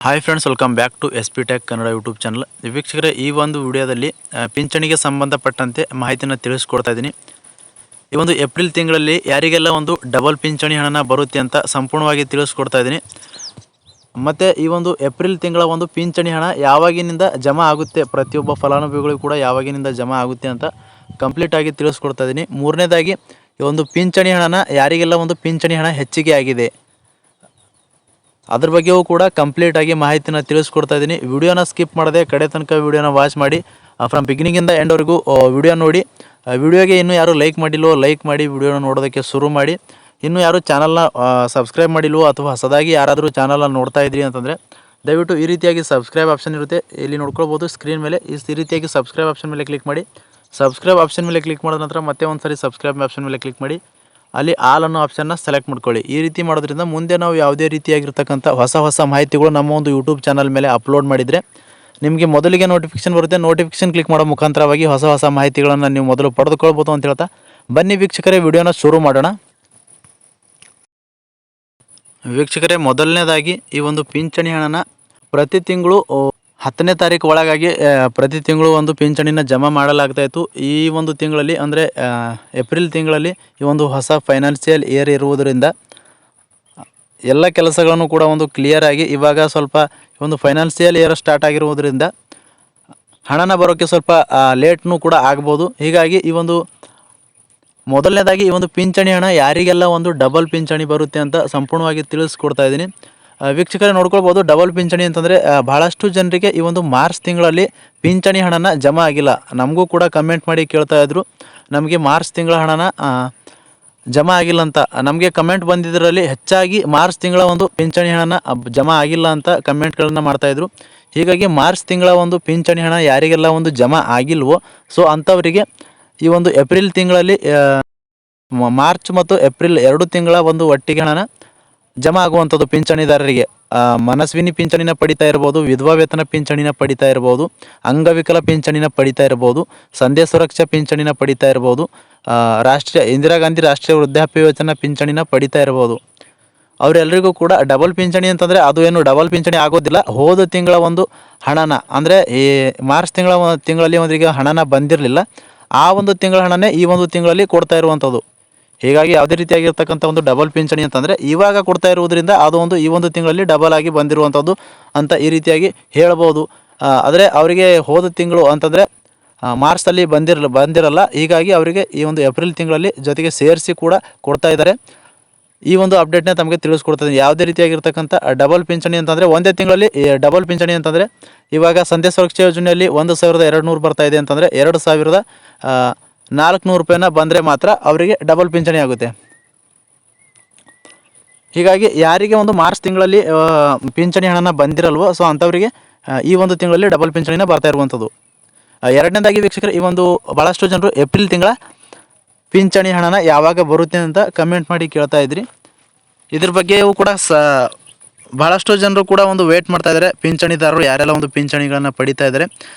Hi friends, welcome back to S P tech Kannada YouTube channel. ವೀಕ್ಷಕರೇ, ಈ ಒಂದು ವಿಡಿಯೋದಲ್ಲಿ ಪಿಂಚಣಿಗೆ ಸಂಬಂಧಪಟ್ಟಂತೆ ಮಾಹಿತಿಯನ್ನು ತಿಳಿಸ್ಕೊಡ್ತಾ ಇದ್ದೀನಿ. ಈ ಒಂದು ಏಪ್ರಿಲ್ ತಿಂಗಳಲ್ಲಿ ಯಾರಿಗೆಲ್ಲ ಒಂದು ಡಬಲ್ ಪಿಂಚಣಿ ಹಣನ ಬರುತ್ತೆ ಅಂತ ಸಂಪೂರ್ಣವಾಗಿ ತಿಳಿಸ್ಕೊಡ್ತಾ ಇದ್ದೀನಿ. ಮತ್ತು ಈ ಒಂದು ಏಪ್ರಿಲ್ ತಿಂಗಳ ಒಂದು ಪಿಂಚಣಿ ಹಣ ಯಾವಾಗಿನಿಂದ ಜಮಾ ಆಗುತ್ತೆ, ಪ್ರತಿಯೊಬ್ಬ ಫಲಾನುಭವಿಗಳಿಗೂ ಕೂಡ ಯಾವಾಗಿನಿಂದ ಜಮಾ ಆಗುತ್ತೆ ಅಂತ ಕಂಪ್ಲೀಟಾಗಿ ತಿಳಿಸ್ಕೊಡ್ತಾ ಇದ್ದೀನಿ. ಮೂರನೇದಾಗಿ, ಈ ಒಂದು ಪಿಂಚಣಿ ಹಣನ ಯಾರಿಗೆಲ್ಲ ಒಂದು ಪಿಂಚಣಿ ಹಣ ಹೆಚ್ಚಿಗೆ ಆಗಿದೆ ಅದ್ರ ಬಗ್ಗೆಯೂ ಕೂಡ ಕಂಪ್ಲೀಟಾಗಿ ಮಾಹಿತಿನ ತಿಳಿಸ್ಕೊಡ್ತಾ ಇದ್ದೀನಿ. ವಿಡಿಯೋನ ಸ್ಕಿಪ್ ಮಾಡದೆ ಕಡೆ ತನಕ ವಿಡಿಯೋನ ವಾಚ್ ಮಾಡಿ, ಫ್ರಮ್ ಬಿಗಿನಿಂಗಿಂದ ಎಂಡ್ವರೆಗೂ ವಿಡಿಯೋ ನೋಡಿ. ವಿಡಿಯೋಗೆ ಇನ್ನೂ ಯಾರು ಲೈಕ್ ಮಾಡಿಲ್ವೋ ಲೈಕ್ ಮಾಡಿ, ವಿಡಿಯೋನ ನೋಡೋದಕ್ಕೆ ಶುರು ಮಾಡಿ. ಇನ್ನೂ ಯಾರು ಚಾನಲ್ನ ಸಬ್ಸ್ಕ್ರೈಬ್ ಮಾಡಿಲ್ವೋ ಅಥವಾ ಹೊಸದಾಗಿ ಯಾರಾದರೂ ಚಾನಲ್ನ ನೋಡ್ತಾ ಇದ್ರಿ ಅಂತಂದರೆ ದಯವಿಟ್ಟು ಈ ರೀತಿಯಾಗಿ ಸಬ್ಸ್ಕ್ರೈಬ್ ಆಪ್ಷನ್ ಇರುತ್ತೆ, ಇಲ್ಲಿ ನೋಡ್ಕೊಳ್ಬೋದು ಸ್ಕ್ರೀನ್ ಮೇಲೆ. ಈ ರೀತಿಯಾಗಿ ಸಬ್ಸ್ಕ್ರೈಬ್ ಆಪ್ಷನ್ ಮೇಲೆ ಕ್ಲಿಕ್ ಮಾಡಿ. ಸಬ್ಸ್ಕ್ರೈಬ್ ಆಪ್ಷನ್ ಮೇಲೆ ಕ್ಲಿಕ್ ಮಾಡಿದ ನಂತರ ಮತ್ತೆ ಒಂದು ಸಾರಿ ಸಬ್ಸ್ಕ್ರೈಬ್ ಆಪ್ಷನ್ ಮೇಲೆ ಕ್ಲಿಕ್ ಮಾಡಿ, ಅಲ್ಲಿ ಆಲ್ ಅನ್ನೋ ಆಪ್ಷನ್ನ ಸೆಲೆಕ್ಟ್ ಮಾಡ್ಕೊಳ್ಳಿ. ಈ ರೀತಿ ಮಾಡೋದ್ರಿಂದ ಮುಂದೆ ನಾವು ಯಾವುದೇ ರೀತಿಯಾಗಿರ್ತಕ್ಕಂಥ ಹೊಸ ಮಾಹಿತಿಗಳು ನಮ್ಮ ಒಂದು ಯೂಟ್ಯೂಬ್ ಚಾನಲ್ ಮೇಲೆ ಅಪ್ಲೋಡ್ ಮಾಡಿದರೆ ನಿಮಗೆ ಮೊದಲಿಗೆ ನೋಟಿಫಿಕೇಶನ್ ಬರುತ್ತೆ. ನೋಟಿಫಿಕೇಶನ್ ಕ್ಲಿಕ್ ಮಾಡೋ ಮುಖಾಂತರವಾಗಿ ಹೊಸ ಮಾಹಿತಿಗಳನ್ನು ನೀವು ಮೊದಲು ಪಡೆದುಕೊಳ್ಬೋದು ಅಂತ ಹೇಳ್ತಾ, ಬನ್ನಿ ವೀಕ್ಷಕರೇ ವಿಡಿಯೋನ ಶುರು ಮಾಡೋಣ. ವೀಕ್ಷಕರೇ, ಮೊದಲನೇದಾಗಿ ಈ ಒಂದು ಪಿಂಚಣಿ ಹಣನ ಪ್ರತಿ ತಿಂಗಳು 10ನೇ ತಾರೀಕು ಒಳಗಾಗಿ ಪ್ರತಿ ತಿಂಗಳು ಒಂದು ಪಿಂಚಣಿನ ಜಮಾ ಮಾಡಲಾಗ್ತಾಯಿತ್ತು. ಈ ಒಂದು ತಿಂಗಳಲ್ಲಿ ಅಂದರೆ ಏಪ್ರಿಲ್ ತಿಂಗಳಲ್ಲಿ ಈ ಒಂದು ಹೊಸ ಫೈನಾನ್ಷಿಯಲ್ ಇಯರ್ ಇರುವುದರಿಂದ ಎಲ್ಲ ಕೆಲಸಗಳನ್ನು ಕೂಡ ಒಂದು ಕ್ಲಿಯರ್ ಆಗಿ ಇವಾಗ ಸ್ವಲ್ಪ ಒಂದು ಫೈನಾನ್ಷಿಯಲ್ ಇಯರ್ ಸ್ಟಾರ್ಟ್ ಆಗಿರುವುದರಿಂದ ಹಣನ ಬರೋಕ್ಕೆ ಸ್ವಲ್ಪ ಲೇಟ್ನೂ ಕೂಡ ಆಗ್ಬೋದು. ಹೀಗಾಗಿ ಈ ಒಂದು ಮೊದಲನೇದಾಗಿ ಈ ಒಂದು ಪಿಂಚಣಿ ಹಣ ಯಾರಿಗೆಲ್ಲ ಒಂದು ಡಬಲ್ ಪಿಂಚಣಿ ಬರುತ್ತೆ ಅಂತ ಸಂಪೂರ್ಣವಾಗಿ ತಿಳಿಸ್ಕೊಡ್ತಾ ಇದ್ದೀನಿ. ವೀಕ್ಷಕರೇ ನೋಡ್ಕೊಳ್ಬೋದು, ಡಬಲ್ ಪಿಂಚಣಿ ಅಂತಂದರೆ ಭಾಳಷ್ಟು ಜನರಿಗೆ ಈ ಒಂದು ಮಾರ್ಚ್ ತಿಂಗಳಲ್ಲಿ ಪಿಂಚಣಿ ಹಣನ ಜಮಾ ಆಗಿಲ್ಲ. ನಮಗೂ ಕೂಡ ಕಮೆಂಟ್ ಮಾಡಿ ಕೇಳ್ತಾ ಇದ್ರು, ನಮಗೆ ಮಾರ್ಚ್ ತಿಂಗಳ ಹಣನ ಜಮಾ ಆಗಿಲ್ಲ ಅಂತ. ನಮಗೆ ಕಮೆಂಟ್ ಬಂದಿದ್ದರಲ್ಲಿ ಹೆಚ್ಚಾಗಿ ಮಾರ್ಚ್ ತಿಂಗಳ ಒಂದು ಪಿಂಚಣಿ ಹಣನ ಜಮಾ ಆಗಿಲ್ಲ ಅಂತ ಕಮೆಂಟ್ಗಳನ್ನು ಮಾಡ್ತಾಯಿದ್ರು. ಹೀಗಾಗಿ ಮಾರ್ಚ್ ತಿಂಗಳ ಒಂದು ಪಿಂಚಣಿ ಹಣ ಯಾರಿಗೆಲ್ಲ ಒಂದು ಜಮಾ ಆಗಿಲ್ವೋ ಸೊ ಅಂಥವರಿಗೆ ಈ ಒಂದು ಏಪ್ರಿಲ್ ತಿಂಗಳಲ್ಲಿ ಮಾರ್ಚ್ ಮತ್ತು ಏಪ್ರಿಲ್ 2 ತಿಂಗಳ ಒಂದು ಒಟ್ಟಿಗೆ ಹಣನ ಜಮಾ ಆಗುವಂಥದ್ದು ಪಿಂಚಣಿದಾರರಿಗೆ. ಮನಸ್ವಿನಿ ಪಿಂಚಣಿನ ಪಡಿತಾ ಇರ್ಬೋದು, ವಿಧವಾ ವೇತನ ಪಿಂಚಣಿನ ಪಡಿತಾ ಇರ್ಬೋದು, ಅಂಗವಿಕಲ ಪಿಂಚಣಿನ ಪಡಿತಾ ಇರ್ಬೋದು, ಸಂಧ್ಯಾ ಸುರಕ್ಷಾ ಪಿಂಚಣಿನ ಪಡಿತಾ ಇರ್ಬೋದು, ಇಂದಿರಾ ಗಾಂಧಿ ರಾಷ್ಟ್ರೀಯ ವೃದ್ಧಾಪ್ಯ ಯೋಜನಾ ಪಿಂಚಣಿನ ಪಡಿತಾ ಇರ್ಬೋದು. ಅವರೆಲ್ಲರಿಗೂ ಕೂಡ ಡಬಲ್ ಪಿಂಚಣಿ ಅಂತಂದರೆ ಅದು ಏನು ಡಬಲ್ ಪಿಂಚಣಿ ಆಗೋದಿಲ್ಲ. ಹೋದ ತಿಂಗಳ ಒಂದು ಹಣನ ಅಂದರೆ ಈ ಮಾರ್ಚ್ ತಿಂಗಳಲ್ಲಿ ಅವರಿಗೆ ಹಣನ ಬಂದಿರಲಿಲ್ಲ, ಆ ಒಂದು ತಿಂಗಳ ಹಣನೇ ಈ ಒಂದು ತಿಂಗಳಲ್ಲಿ ಕೊಡ್ತಾ ಇರುವಂಥದ್ದು. ಹೀಗಾಗಿ ಯಾವುದೇ ರೀತಿಯಾಗಿರ್ತಕ್ಕಂಥ ಒಂದು ಡಬಲ್ ಪಿಂಚಣಿ ಅಂತಂದರೆ ಇವಾಗ ಕೊಡ್ತಾ ಇರುವುದರಿಂದ ಅದು ಒಂದು ಈ ಒಂದು ತಿಂಗಳಲ್ಲಿ ಡಬಲ್ ಆಗಿ ಬಂದಿರುವಂಥದ್ದು ಅಂತ ಈ ರೀತಿಯಾಗಿ ಹೇಳ್ಬೋದು. ಆದರೆ ಅವರಿಗೆ ಹೋದ ತಿಂಗಳು ಅಂತಂದರೆ ಮಾರ್ಚಲ್ಲಿ ಬಂದಿರಲ್ಲ. ಹೀಗಾಗಿ ಅವರಿಗೆ ಈ ಒಂದು ಏಪ್ರಿಲ್ ತಿಂಗಳಲ್ಲಿ ಜೊತೆಗೆ ಸೇರಿಸಿ ಕೂಡ ಕೊಡ್ತಾ ಇದ್ದಾರೆ. ಈ ಒಂದು ಅಪ್ಡೇಟ್ನ ತಮಗೆ ತಿಳಿಸ್ಕೊಡ್ತದೆ. ಯಾವುದೇ ರೀತಿಯಾಗಿರ್ತಕ್ಕಂಥ ಡಬಲ್ ಪಿಂಚಣಿ ಅಂತಂದರೆ ಒಂದೇ ತಿಂಗಳಲ್ಲಿ ಡಬಲ್ ಪಿಂಚಣಿ ಅಂತಂದರೆ ಇವಾಗ ಸಂಧ್ಯಾ ಸುರಕ್ಷಾ ಯೋಜನೆಯಲ್ಲಿ 1200 ಬರ್ತಾ ಇದೆ ಅಂತಂದರೆ 2400 ರೂಪಾಯಿನ ಬಂದರೆ ಮಾತ್ರ ಅವರಿಗೆ ಡಬಲ್ ಪಿಂಚಣಿ ಆಗುತ್ತೆ. ಹೀಗಾಗಿ ಯಾರಿಗೆ ಒಂದು ಮಾರ್ಚ್ ತಿಂಗಳಲ್ಲಿ ಪಿಂಚಣಿ ಹಣನ ಬಂದಿರಲ್ವೋ ಸೊ ಅಂಥವರಿಗೆ ಈ ಒಂದು ತಿಂಗಳಲ್ಲಿ ಡಬಲ್ ಪಿಂಚಣಿನ ಬರ್ತಾ ಇರುವಂಥದ್ದು. ಎರಡನೇದಾಗಿ ವೀಕ್ಷಕರು, ಈ ಒಂದು ಭಾಳಷ್ಟು ಜನರು ಏಪ್ರಿಲ್ ತಿಂಗಳ ಪಿಂಚಣಿ ಹಣನ ಯಾವಾಗ ಬರುತ್ತೆ ಅಂತ ಕಮೆಂಟ್ ಮಾಡಿ ಕೇಳ್ತಾ ಇದ್ರಿ. ಇದ್ರ ಬಗ್ಗೆಯೂ ಕೂಡ ಭಾಳಷ್ಟು ಜನರು ಕೂಡ ಒಂದು ವೇಟ್ ಮಾಡ್ತಾ ಇದ್ದಾರೆ. ಪಿಂಚಣಿದಾರರು ಯಾರೆಲ್ಲ ಒಂದು ಪಿಂಚಣಿಗಳನ್ನು ಪಡಿತಾ ಇದ್ದಾರೆ,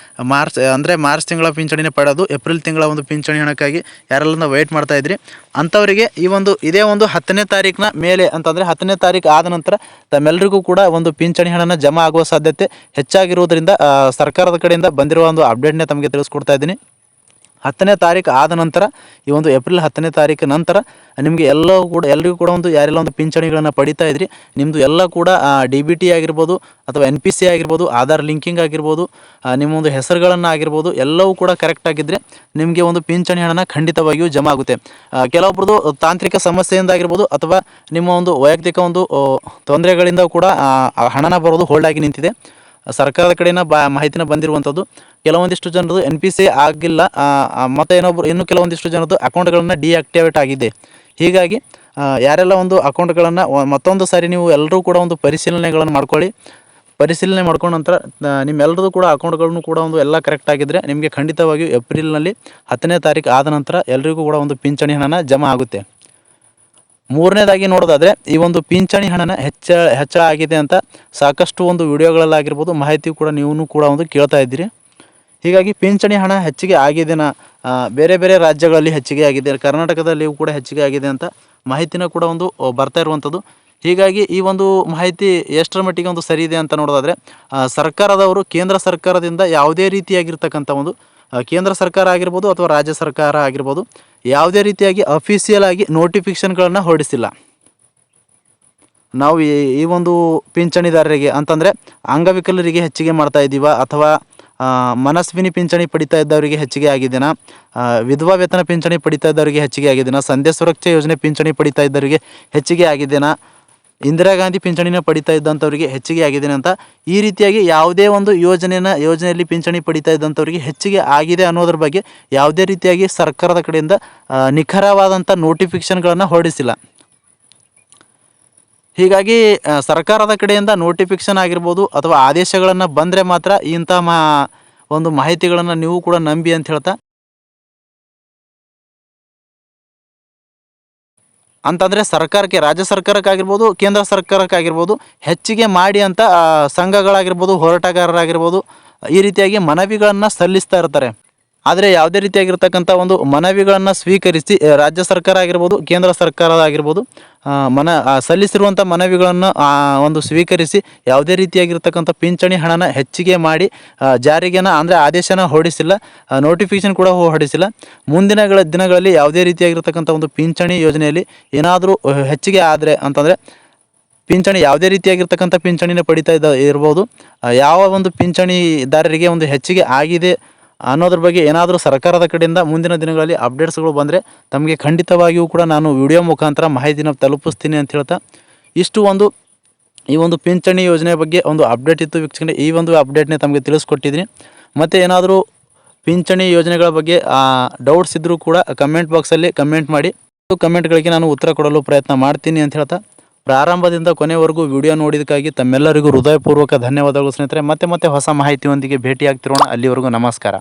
ಮಾರ್ಚ್ ತಿಂಗಳ ಪಿಂಚಣಿನ ಪಡೆದು ಏಪ್ರಿಲ್ ತಿಂಗಳ ಒಂದು ಪಿಂಚಣಿ ಹಣಕ್ಕಾಗಿ ಯಾರೆಲ್ಲ ವೇಟ್ ಮಾಡ್ತಾ ಇದ್ರಿ ಅಂಥವರಿಗೆ ಇದೇ ಒಂದು 10ನೇ ತಾರೀಕಿನ ಮೇಲೆ ಅಂತಂದರೆ 10ನೇ ತಾರೀಕು ಆದ ನಂತರ ತಮ್ಮೆಲ್ಲರಿಗೂ ಕೂಡ ಒಂದು ಪಿಂಚಣಿ ಹಣನ ಜಮಾ ಆಗುವ ಸಾಧ್ಯತೆ ಹೆಚ್ಚಾಗಿರುವುದರಿಂದ ಸರ್ಕಾರದ ಕಡೆಯಿಂದ ಬಂದಿರುವ ಒಂದು ಅಪ್ಡೇಟ್ನೇ ತಮಗೆ ತಿಳಿಸ್ಕೊಡ್ತಾ ಇದ್ದೀನಿ. 10ನೇ ತಾರೀಕು ಆದ ನಂತರ ಈ ಒಂದು ಏಪ್ರಿಲ್ 10ನೇ ತಾರೀಕು ನಂತರ ನಿಮಗೆ ಎಲ್ಲರಿಗೂ ಕೂಡ ಒಂದು ಯಾರೆಲ್ಲ ಒಂದು ಪಿಂಚಣಿಗಳನ್ನು ಪಡಿತಾ ಇದ್ರಿ ನಿಮ್ಮದು ಎಲ್ಲ ಕೂಡ DBT ಆಗಿರ್ಬೋದು ಅಥವಾ NPC ಆಗಿರ್ಬೋದು, ಆಧಾರ್ ಲಿಂಕಿಂಗ್ ಆಗಿರ್ಬೋದು, ನಿಮ್ಮ ಒಂದು ಹೆಸರುಗಳನ್ನು ಆಗಿರ್ಬೋದು ಎಲ್ಲವೂ ಕೂಡ ಕರೆಕ್ಟ್ ಆಗಿದ್ದರೆ ನಿಮಗೆ ಒಂದು ಪಿಂಚಣಿ ಹಣನ ಖಂಡಿತವಾಗಿಯೂ ಜಮಾ ಆಗುತ್ತೆ. ಕೆಲವೊಬ್ಬರದು ತಾಂತ್ರಿಕ ಸಮಸ್ಯೆಯಿಂದ ಆಗಿರ್ಬೋದು ಅಥವಾ ನಿಮ್ಮ ಒಂದು ವೈಯಕ್ತಿಕ ಒಂದು ತೊಂದರೆಗಳಿಂದ ಕೂಡ ಹಣನ ಬರೋದು ಹೋಲ್ಡ್ ಆಗಿ ನಿಂತಿದೆ. ಸರ್ಕಾರದ ಕಡೆಯಿಂದ ಮಾಹಿತಿನ ಬಂದಿರುವಂಥದ್ದು. ಕೆಲವೊಂದಿಷ್ಟು ಜನರದು NPC ಆಗಿಲ್ಲ ಮತ್ತು ಇನ್ನು ಕೆಲವೊಂದಿಷ್ಟು ಜನರದು ಅಕೌಂಟ್ಗಳನ್ನು ಡಿಆಕ್ಟಿವೇಟ್ ಆಗಿದೆ. ಹೀಗಾಗಿ ಯಾರೆಲ್ಲ ಒಂದು ಅಕೌಂಟ್ಗಳನ್ನು ಮತ್ತೊಂದು ಸಾರಿ ನೀವು ಎಲ್ಲರೂ ಕೂಡ ಒಂದು ಪರಿಶೀಲನೆ ಮಾಡ್ಕೊಂಡ ನಂತರ ನಿಮ್ಮೆಲ್ಲರದು ಕೂಡ ಅಕೌಂಟ್ಗಳನ್ನು ಕೂಡ ಒಂದು ಎಲ್ಲ ಕರೆಕ್ಟ್ ಆಗಿದ್ದರೆ ನಿಮಗೆ ಖಂಡಿತವಾಗಿಯೂ ಏಪ್ರಿಲ್ನಲ್ಲಿ 10ನೇ ತಾರೀಕು ಆದ ನಂತರ ಎಲ್ಲರಿಗೂ ಕೂಡ ಒಂದು ಪಿಂಚಣಿ ಹಣನ ಜಮಾ ಆಗುತ್ತೆ. ಮೂರನೇದಾಗಿ ನೋಡೋದಾದರೆ ಈ ಒಂದು ಪಿಂಚಣಿ ಹಣನ ಹೆಚ್ಚಳ ಆಗಿದೆ ಅಂತ ಸಾಕಷ್ಟು ಒಂದು ವಿಡಿಯೋಗಳಲ್ಲಾಗಿರ್ಬೋದು ಮಾಹಿತಿ ಕೂಡ ನೀವು ಕೂಡ ಒಂದು ಕೇಳ್ತಾ ಇದ್ದೀರಿ. ಹೀಗಾಗಿ ಪಿಂಚಣಿ ಹಣ ಹೆಚ್ಚಿಗೆ ಆಗಿದೆನಾ, ಬೇರೆ ರಾಜ್ಯಗಳಲ್ಲಿ ಹೆಚ್ಚಿಗೆ ಆಗಿದೆ, ಕರ್ನಾಟಕದಲ್ಲಿಯೂ ಕೂಡ ಹೆಚ್ಚಿಗೆ ಆಗಿದೆ ಅಂತ ಮಾಹಿತಿನ ಕೂಡ ಒಂದು ಬರ್ತಾ ಇರುವಂಥದ್ದು. ಹೀಗಾಗಿ ಈ ಒಂದು ಮಾಹಿತಿ ಎಷ್ಟರ ಮಟ್ಟಿಗೆ ಒಂದು ಸರಿ ಇದೆ ಅಂತ ನೋಡೋದಾದರೆ ಸರ್ಕಾರದವರು ಕೇಂದ್ರ ಸರ್ಕಾರದಿಂದ ಯಾವುದೇ ರೀತಿಯಾಗಿರ್ತಕ್ಕಂಥ ಒಂದು ಕೇಂದ್ರ ಸರ್ಕಾರ ಆಗಿರ್ಬೋದು ಅಥವಾ ರಾಜ್ಯ ಸರ್ಕಾರ ಆಗಿರ್ಬೋದು ಯಾವುದೇ ರೀತಿಯಾಗಿ ಅಫಿಷಿಯಲ್ ಆಗಿ ನೋಟಿಫಿಕೇಷನ್ಗಳನ್ನು ಹೊರಡಿಸಿಲ್ಲ. ನಾವು ಈ ಒಂದು ಪಿಂಚಣಿದಾರರಿಗೆ ಅಂತಂದರೆ ಅಂಗವಿಕಲರಿಗೆ ಹೆಚ್ಚಿಗೆ ಮಾಡ್ತಾ ಇದ್ದೀವಾ ಅಥವಾ ಮನಸ್ವಿನಿ ಪಿಂಚಣಿ ಪಡಿತಾ ಇದ್ದವರಿಗೆ ಹೆಚ್ಚಿಗೆ ಆಗಿದೆನಾ, ವಿಧವಾ ವೇತನ ಪಿಂಚಣಿ ಪಡಿತಾ ಇದ್ದವರಿಗೆ ಹೆಚ್ಚಿಗೆ ಆಗಿದೆನಾ, ಸಂಧ್ಯಾ ಸುರಕ್ಷಾ ಯೋಜನೆ ಪಿಂಚಣಿ ಪಡಿತಾ ಇದ್ದವರಿಗೆ ಹೆಚ್ಚಿಗೆ ಆಗಿದೆನಾ, ಇಂದಿರಾ ಗಾಂಧಿ ಪಿಂಚಣಿನ ಪಡಿತಾ ಇದ್ದಂಥವ್ರಿಗೆ ಹೆಚ್ಚಿಗೆ ಆಗಿದೆನಾ ಅಂತ ಈ ರೀತಿಯಾಗಿ ಯಾವುದೇ ಒಂದು ಯೋಜನೆಯಲ್ಲಿ ಪಿಂಚಣಿ ಪಡಿತಾ ಇದ್ದಂಥವ್ರಿಗೆ ಹೆಚ್ಚಿಗೆ ಆಗಿದೆ ಅನ್ನೋದ್ರ ಬಗ್ಗೆ ಯಾವುದೇ ರೀತಿಯಾಗಿ ಸರ್ಕಾರದ ಕಡೆಯಿಂದ ನಿಖರವಾದಂಥ ನೋಟಿಫಿಕೇಷನ್ಗಳನ್ನು ಹೊರಡಿಸಿಲ್ಲ. ಹೀಗಾಗಿ ಸರ್ಕಾರದ ಕಡೆಯಿಂದ ನೋಟಿಫಿಕೇಷನ್ ಆಗಿರ್ಬೋದು ಅಥವಾ ಆದೇಶಗಳನ್ನು ಬಂದರೆ ಮಾತ್ರ ಇಂಥ ಒಂದು ಮಾಹಿತಿಗಳನ್ನು ನೀವು ಕೂಡ ನಂಬಿ ಅಂತ ಹೇಳ್ತಾ, ಅಂತಂದರೆ ಸರ್ಕಾರಕ್ಕೆ, ರಾಜ್ಯ ಸರ್ಕಾರಕ್ಕಾಗಿರ್ಬೋದು ಕೇಂದ್ರ ಸರ್ಕಾರಕ್ಕಾಗಿರ್ಬೋದು ಹೆಚ್ಚಿಗೆ ಮಾಡಿ ಅಂತ ಸಂಘಗಳಾಗಿರ್ಬೋದು ಹೋರಾಟಗಾರರಾಗಿರ್ಬೋದು ಈ ರೀತಿಯಾಗಿ ಮನವಿಗಳನ್ನು ಸಲ್ಲಿಸ್ತಾ ಇರ್ತಾರೆ. ಆದರೆ ಯಾವುದೇ ರೀತಿಯಾಗಿರ್ತಕ್ಕಂಥ ಒಂದು ಮನವಿಗಳನ್ನು ಸ್ವೀಕರಿಸಿ ರಾಜ್ಯ ಸರ್ಕಾರ ಆಗಿರ್ಬೋದು ಕೇಂದ್ರ ಸರ್ಕಾರ ಆಗಿರ್ಬೋದು ಸಲ್ಲಿಸಿರುವಂಥ ಮನವಿಗಳನ್ನು ಒಂದು ಸ್ವೀಕರಿಸಿ ಯಾವುದೇ ರೀತಿಯಾಗಿರ್ತಕ್ಕಂಥ ಪಿಂಚಣಿ ಹಣನ ಹೆಚ್ಚಿಗೆ ಮಾಡಿ ಜಾರಿಗೆನ ಅಂದರೆ ಆದೇಶನ ಹೊರಡಿಸಿಲ್ಲ, ನೋಟಿಫಿಕೇಷನ್ ಕೂಡ ಹೊರಡಿಸಿಲ್ಲ. ಮುಂದಿನ ದಿನಗಳಲ್ಲಿ ಯಾವುದೇ ರೀತಿಯಾಗಿರ್ತಕ್ಕಂಥ ಒಂದು ಪಿಂಚಣಿ ಯೋಜನೆಯಲ್ಲಿ ಏನಾದರೂ ಹೆಚ್ಚಿಗೆ ಆದರೆ ಅಂತಂದರೆ ಪಿಂಚಣಿ ಯಾವುದೇ ರೀತಿಯಾಗಿರ್ತಕ್ಕಂಥ ಪಿಂಚಣಿನ ಪಡಿತಾ ಇರ್ಬೋದು, ಯಾವ ಒಂದು ಪಿಂಚಣಿದಾರರಿಗೆ ಒಂದು ಹೆಚ್ಚಿಗೆ ಆಗಿದೆ ಅನ್ನೋದ್ರ ಬಗ್ಗೆ ಏನಾದರೂ ಸರ್ಕಾರದ ಕಡೆಯಿಂದ ಮುಂದಿನ ದಿನಗಳಲ್ಲಿ ಅಪ್ಡೇಟ್ಸ್ಗಳು ಬಂದರೆ ತಮಗೆ ಖಂಡಿತವಾಗಿಯೂ ಕೂಡ ನಾನು ವಿಡಿಯೋ ಮುಖಾಂತರ ಮಾಹಿತಿನ ತಲುಪಿಸ್ತೀನಿ ಅಂತ ಹೇಳ್ತಾ ಈ ಒಂದು ಪಿಂಚಣಿ ಯೋಜನೆ ಬಗ್ಗೆ ಒಂದು ಅಪ್ಡೇಟ್ ಇತ್ತು ವೀಕ್ಷಕರೇ. ಈ ಒಂದು ಅಪ್ಡೇಟ್ನೇ ತಮಗೆ ತಿಳಿಸ್ಕೊಟ್ಟಿದ್ದೀನಿ. ಮತ್ತು ಏನಾದರೂ ಪಿಂಚಣಿ ಯೋಜನೆಗಳ ಬಗ್ಗೆ ಡೌಟ್ಸ್ ಇದ್ದರೂ ಕೂಡ ಕಮೆಂಟ್ ಬಾಕ್ಸಲ್ಲಿ ಕಮೆಂಟ್ ಮಾಡಿ, ಕಮೆಂಟ್ಗಳಿಗೆ ನಾನು ಉತ್ತರ ಕೊಡಲು ಪ್ರಯತ್ನ ಮಾಡ್ತೀನಿ ಅಂತ ಹೇಳ್ತಾ ಪ್ರಾರಂಭದಿಂದ ಕೊನೆವರೆಗೂ ವಿಡಿಯೋ ನೋಡಿದ್ದಕ್ಕಾಗಿ ತಮ್ಮೆಲ್ಲರಿಗೂ ಹೃದಯಪೂರ್ವಕ ಧನ್ಯವಾದಗಳು ಸ್ನೇಹಿತರೆ. ಮತ್ತೆ ಹೊಸ ಮಾಹಿತಿಯೊಂದಿಗೆ ಭೇಟಿಯಾಗ್ತಿರೋಣ. ಅಲ್ಲಿವರೆಗೂ ನಮಸ್ಕಾರ.